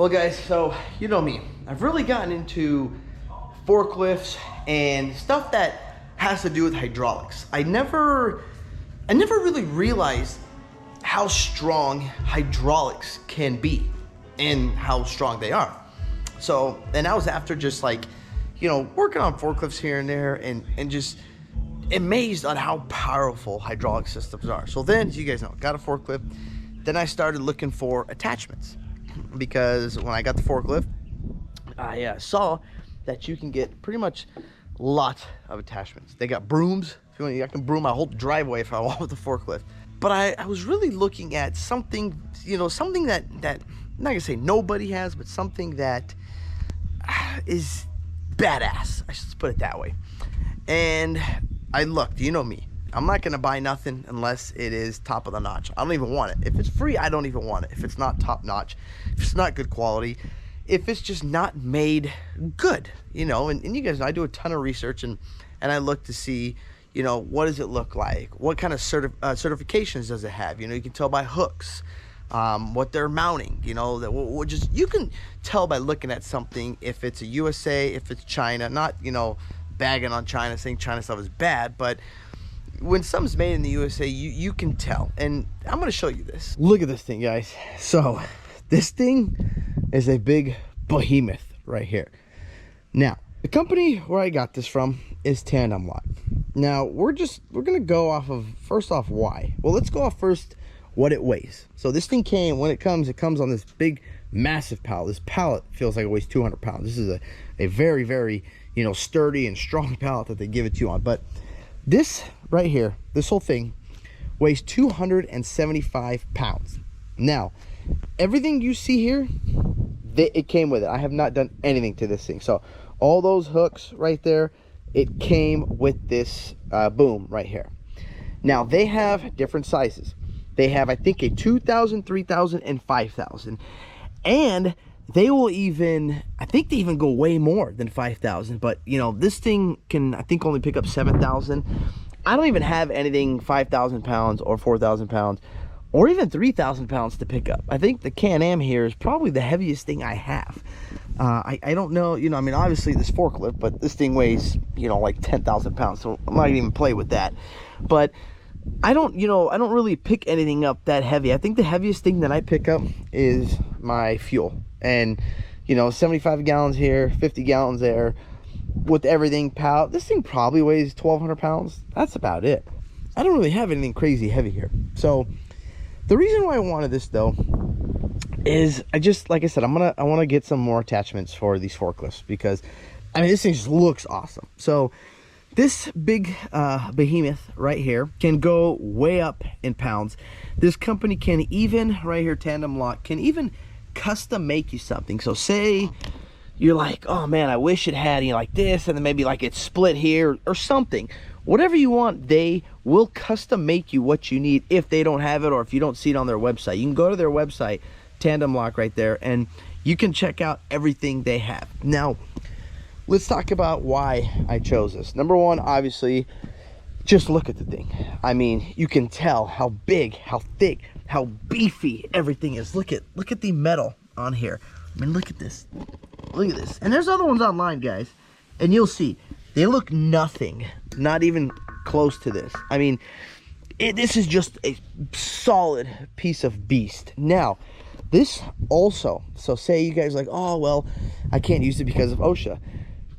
Well guys, so you know me, I've really gotten into forklifts and stuff that has to do with hydraulics. I never really realized how strong hydraulics can be and how strong they are. So, and I was after just like, you know, working on forklifts here and there and just amazed on how powerful hydraulic systems are. So then, as you guys know, got a forklift. Then I started looking for attachments because when I got the forklift, I saw that you can get pretty much a lot of attachments. They got brooms. If you want, I can broom my whole driveway if I want with the forklift. But I was really looking at something, you know, something that I'm not gonna say nobody has, but something that is badass. I should put it that way. And I looked, you know me. I'm not gonna buy nothing unless it is top of the notch. I don't even want it. If it's free, I don't even want it. If it's not top notch, if it's not good quality, if it's just not made good, you know, and you guys know I do a ton of research and I look to see, you know, what does it look like? What kind of certifications does it have? You know, you can tell by hooks, what they're mounting, you know, that just, you can tell by looking at something if it's a USA, if it's China, not, you know, bagging on China, saying China stuff is bad, but when something's made in the USA, you can tell. And I'm gonna show you this. Look at this thing, guys. So this thing is a big behemoth right here. Now, the company where I got this from is Tandem Lock. Now, we're gonna go off of, first off, why? Well, let's go off first what it weighs. So this thing came, when it comes on this big, massive pallet. This pallet feels like it weighs 200 pounds. This is a very, very, you know, sturdy and strong pallet that they give it to you on. But this right here, this whole thing weighs 275 pounds. Now, everything you see here, it came with it. I have not done anything to this thing. So all those hooks right there, it came with this boom right here. Now, they have different sizes. They have, I think, a 2,000, 3,000, and 5,000. And they will even, I think they even go way more than 5,000. But, you know, this thing can, I think, only pick up 7,000. I don't even have anything 5,000 pounds or 4,000 pounds or even 3,000 pounds to pick up. I think the Can-Am here is probably the heaviest thing I have. I don't know, you know, I mean, obviously this forklift, but this thing weighs, you know, like 10,000 pounds. So I'm not gonna even play with that. But I don't really pick anything up that heavy. I think the heaviest thing that I pick up is my fuel. And, you know, 75 gallons here, 50 gallons there, with everything pallet. This thing probably weighs 1,200 pounds. That's about it. I don't really have anything crazy heavy here. So the reason why I wanted this though is like I said, I want to get some more attachments for these forklifts because, I mean, this thing just looks awesome. So this big behemoth right here can go way up in pounds. This company can even, right here, Tandem Lock, can even custom make you something. So say you're like, oh man, I wish it had, you know, like this, and then maybe like it's split here or something. Whatever you want, they will custom make you what you need if they don't have it or if you don't see it on their website. You can go to their website, Tandem Lock right there, and you can check out everything they have. Now, let's talk about why I chose this. Number one, obviously, just look at the thing. I mean, you can tell how big, how thick, how beefy everything is. Look at the metal on here. I mean, look at this. Look at this. And there's other ones online, guys, and you'll see they look nothing, not even close to this. I mean, this is just a solid piece of beast. Now, this also, so say you guys are like, oh well, I can't use it because of OSHA.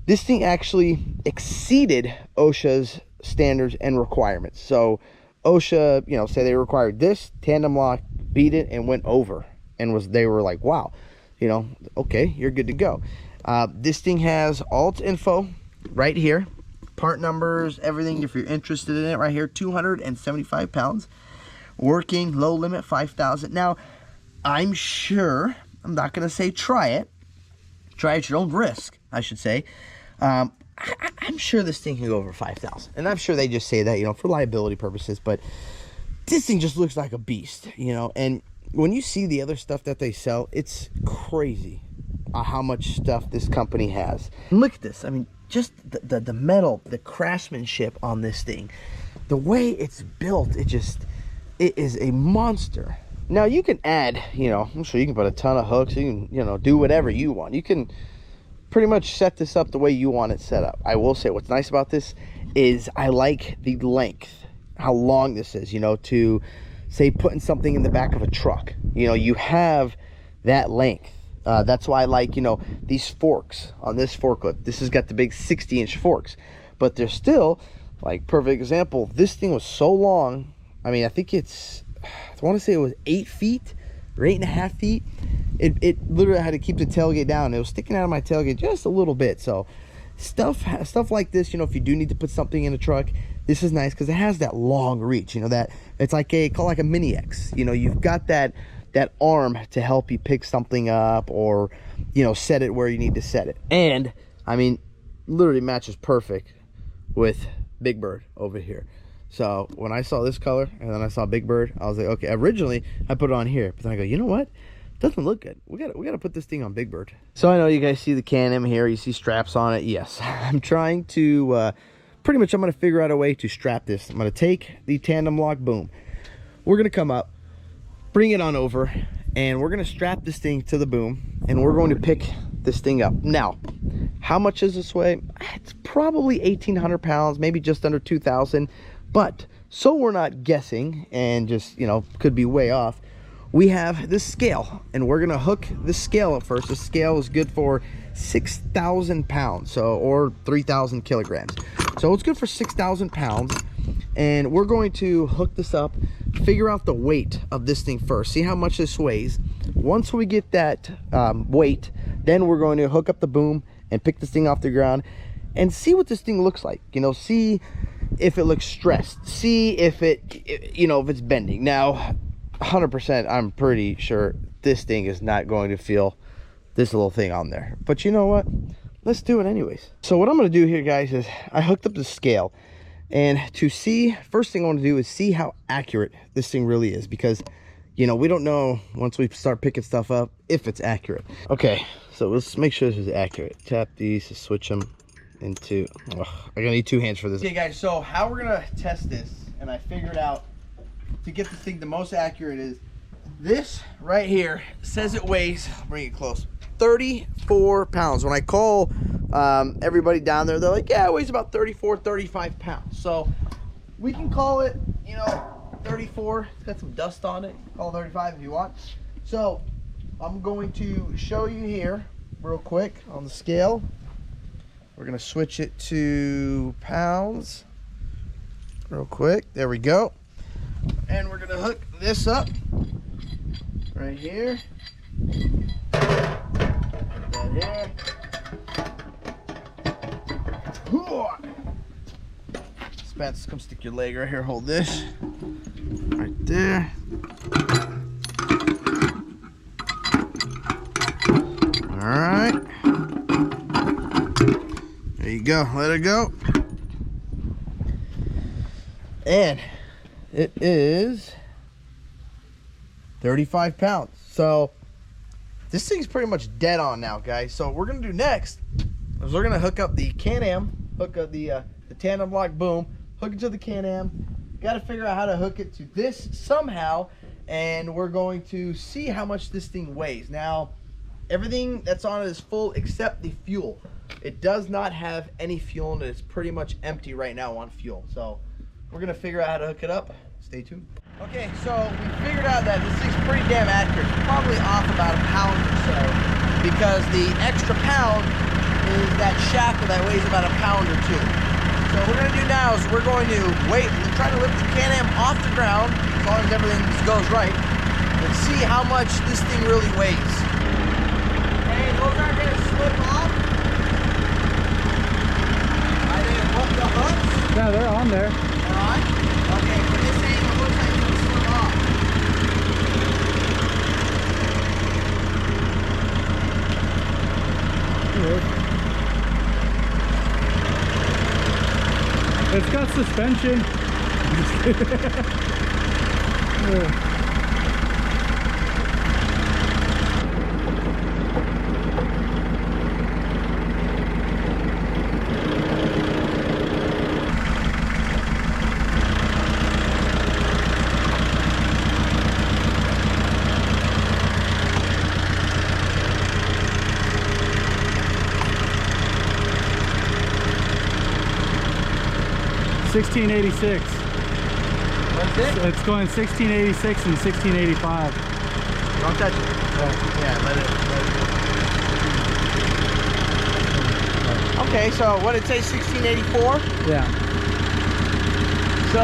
This thing actually exceeded OSHA's standards and requirements. So OSHA, you know, say they required this, Tandem Lock beat it and went over, and they were like, wow, you know, okay, you're good to go. This thing has all its info right here, part numbers, everything if you're interested in it right here. 275 pounds, working, low limit 5,000. Now, I'm sure, I'm not going to say try it at your own risk, I should say. I'm sure this thing can go over 5,000, and I'm sure they just say that, you know, for liability purposes, but this thing just looks like a beast, you know. And when you see the other stuff that they sell, it's crazy how much stuff this company has. And look at this. I mean, just the metal, the craftsmanship on this thing, the way it's built, it is a monster. Now you can add, I'm sure you can put a ton of hooks. You can, do whatever you want. You can pretty much set this up the way you want it set up. I will say what's nice about this is I like the length, how long this is, to say putting something in the back of a truck. You have that length. That's why I like, these forks on this forklift. This has got the big 60-inch forks, but they're still, like, perfect example. This thing was so long. I mean, I think I want to say it was 8 feet or 8.5 feet. It literally had to keep the tailgate down. It was sticking out of my tailgate just a little bit. So stuff like this, if you do need to put something in a truck, this is nice because it has that long reach. That it's like called a mini X. You've got that arm to help you pick something up or set it where you need to set it. And I mean, literally matches perfect with Big Bird over here. So when I saw this color and then I saw Big Bird, I was like, okay. Originally I put it on here, but then I go, you know what? Doesn't look good. We gotta put this thing on Big Bird. So I know you guys see the Can-Am here. You see straps on it. Yes, I'm trying to pretty much. I'm gonna figure out a way to strap this. I'm gonna take the tandem lock boom. We're gonna come up, bring it on over, and we're gonna strap this thing to the boom, and we're going to pick this thing up. Now, how much does this weigh? It's probably 1,800 pounds, maybe just under 2,000. But so we're not guessing and just, could be way off, we have this scale, and we're gonna hook the scale up first. The scale is good for 6,000 pounds, or 3,000 kilograms. So it's good for 6,000 pounds, and we're going to hook this up, figure out the weight of this thing first, see how much this weighs. Once we get that weight, then we're going to hook up the boom and pick this thing off the ground and see what this thing looks like. See if it looks stressed, see if if it's bending. Now 100% I'm pretty sure this thing is not going to feel this little thing on there, but you know what, let's do it anyways. So what I'm going to do here, guys, is I hooked up the scale, and to see, first thing I want to do is see how accurate this thing really is, because we don't know once we start picking stuff up if it's accurate. Okay, so let's make sure this is accurate. Tap these to switch them into, I'm gonna need 2 hands for this. Okay guys, so how we're gonna test this, and I figured out to get this thing the most accurate, is this right here says it weighs, bring it close, 34 pounds. When I call everybody down there, they're like, yeah, it weighs about 34, 35 pounds. So we can call it, 34. It's got some dust on it. Call it 35 if you want. So I'm going to show you here real quick on the scale. We're gonna switch it to pounds real quick. There we go. And we're gonna hook this up right here. That here. Spence, come stick your leg right here. Hold this right there. All right. There you go. Let it go. And it is 35 pounds. So this thing's pretty much dead on now, guys. So what we're gonna do next is we're gonna hook up the Can-Am, hook up the tandem lock boom, hook it to the Can-Am. Got to figure out how to hook it to this somehow, and we're going to see how much this thing weighs. Now, everything that's on it is full except the fuel. It does not have any fuel in it. It's pretty much empty right now on fuel. So we're gonna figure out how to hook it up. Stay tuned. Okay, so we figured out that this thing's pretty damn accurate. It's probably off about a pound or so, because the extra pound is that shackle that weighs about a pound or two. So what we're gonna do now is we're going to try to lift the Can-Am off the ground, as long as everything goes right, and see how much this thing really weighs. Hey, those aren't gonna slip off. Are they above the hooks? Yeah, they're on there. They're on? Okay, but this ain't looks like it's gonna slip off. It's got suspension. Yeah. 1686. What's it? It's going 1686 and 1685. Don't touch it. Yeah, let it Okay, so what did it say, 1684? Yeah. So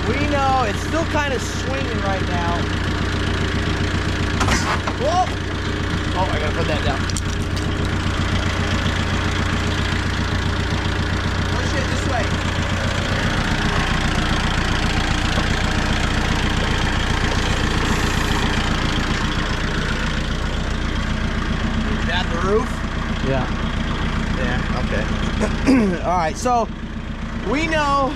we know it's still kind of swinging right now. Whoa! Oh, I gotta put that down. Push it this way. Is that the roof? Yeah. Yeah, okay. All right, so we know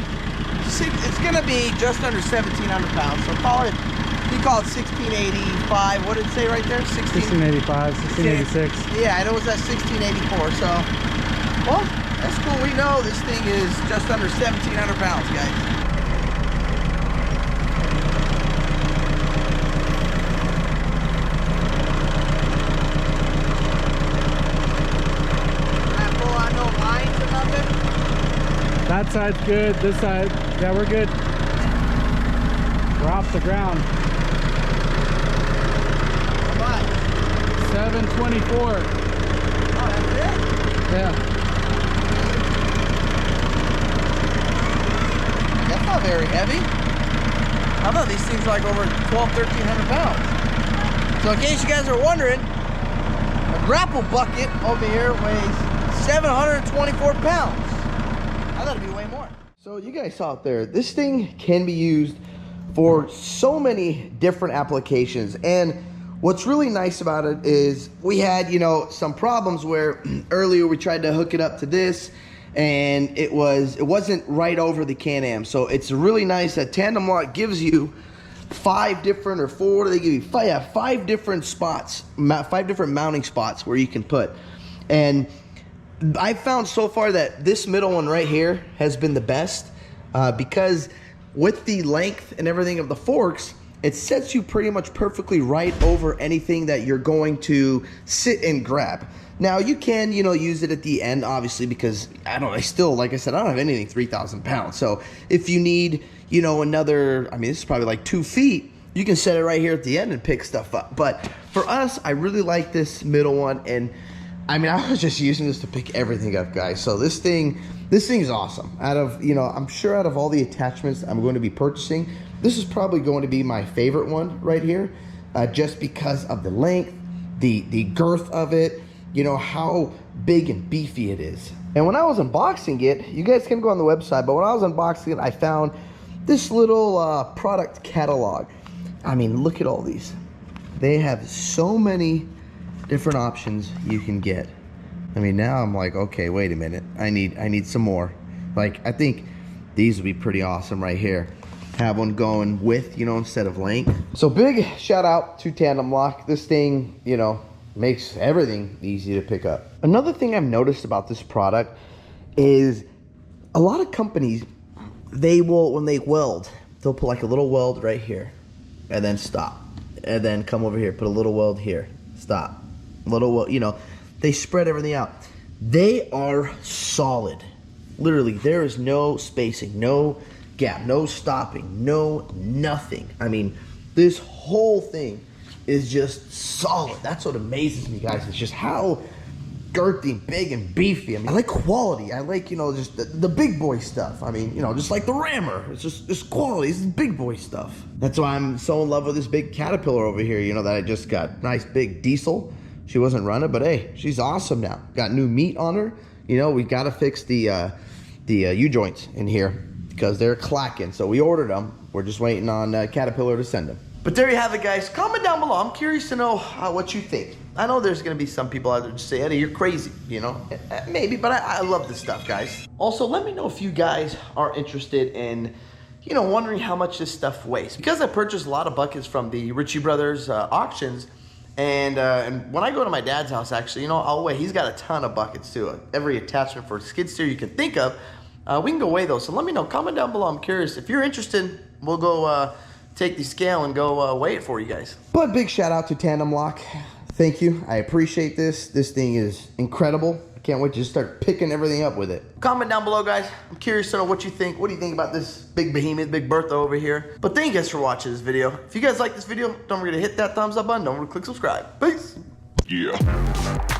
it's gonna be just under 1,700 pounds. So you call it 1685. What did it say right there? 1685, 1686. Yeah, and it was at 1684. So, well, that's cool. We know this thing is just under 1,700 pounds, guys. That side's good. This side, yeah, we're good. We're off the ground. How much? 724. Oh, that's it? Yeah. That's not very heavy. I thought these things were like over 1,200–1,300 pounds. So in case you guys are wondering, a grapple bucket over here weighs 724 pounds. I thought it'd be way more. So you guys saw it there. This thing can be used for so many different applications. And what's really nice about it is we had, you know, some problems where earlier we tried to hook it up to this and it wasn't right over the Can-Am. So it's really nice that Tandem Lock gives you 5 different or 4, they give you 5 different spots, 5 different mounting spots where you can put. And I found so far that this middle one right here has been the best because with the length and everything of the forks, it sets you pretty much perfectly right over anything that you're going to sit and grab. Now you can, you know, use it at the end, obviously, because I still, like I said, I don't have anything 3,000 pounds. So if you need, you know, another, I mean, this is probably like 2 feet, you can set it right here at the end and pick stuff up. But for us, I really like this middle one, and I mean, I was just using this to pick everything up, guys. So this thing is awesome. Out of, you know, I'm sure out of all the attachments I'm going to be purchasing, this is probably going to be my favorite one right here, just because of the length, the girth of it, you know, how big and beefy it is. And when I was unboxing it, you guys can go on the website, but when I was unboxing it, I found this little product catalog. I mean, look at all these. They have so many different options you can get. I mean, now I'm like, okay, wait a minute. I need some more. Like, I think these would be pretty awesome right here. Have one going width, you know, instead of length. So big shout out to Tandem Lock. This thing, you know, makes everything easy to pick up. Another thing I've noticed about this product is a lot of companies, they will, when they weld, they'll put like a little weld right here and then stop. And then come over here, put a little weld here, stop. Little, you know, they spread everything out. They are solid. Literally, there is no spacing, no gap, no stopping, no nothing. I mean, this whole thing is just solid. That's what amazes me, guys. It's just how girthy, big, and beefy. I mean, I like quality. I like, you know, just the big boy stuff. I mean, you know, just like the Rammer. It's just quality. It's big boy stuff. That's why I'm so in love with this big Caterpillar over here, you know, that I just got. Nice big diesel. She wasn't running, but hey, she's awesome now. Got new meat on her. You know, we got to fix the U-joints in here because they're clacking. So we ordered them. We're just waiting on Caterpillar to send them. But there you have it, guys. Comment down below. I'm curious to know what you think. I know there's going to be some people out there just say, Eddie, you're crazy, you know? Maybe, but I love this stuff, guys. Also, let me know if you guys are interested in, you know, wondering how much this stuff weighs. Because I purchased a lot of buckets from the Ritchie Brothers auctions, and when I go to my dad's house, actually, you know, I'll weigh. He's got a ton of buckets too. Every attachment for a skid steer you can think of, we can go weigh those. So let me know. Comment down below. I'm curious. If you're interested, we'll go take the scale and go weigh it for you guys. But big shout out to Tandem Lock. Thank you. I appreciate this. This thing is incredible. I can't wait to just start picking everything up with it. Comment down below, guys. I'm curious to know what you think. What do you think about this big behemoth, big Bertha over here? But thank you guys for watching this video. If you guys like this video, don't forget to hit that thumbs up button. Don't forget to click subscribe. Peace. Yeah.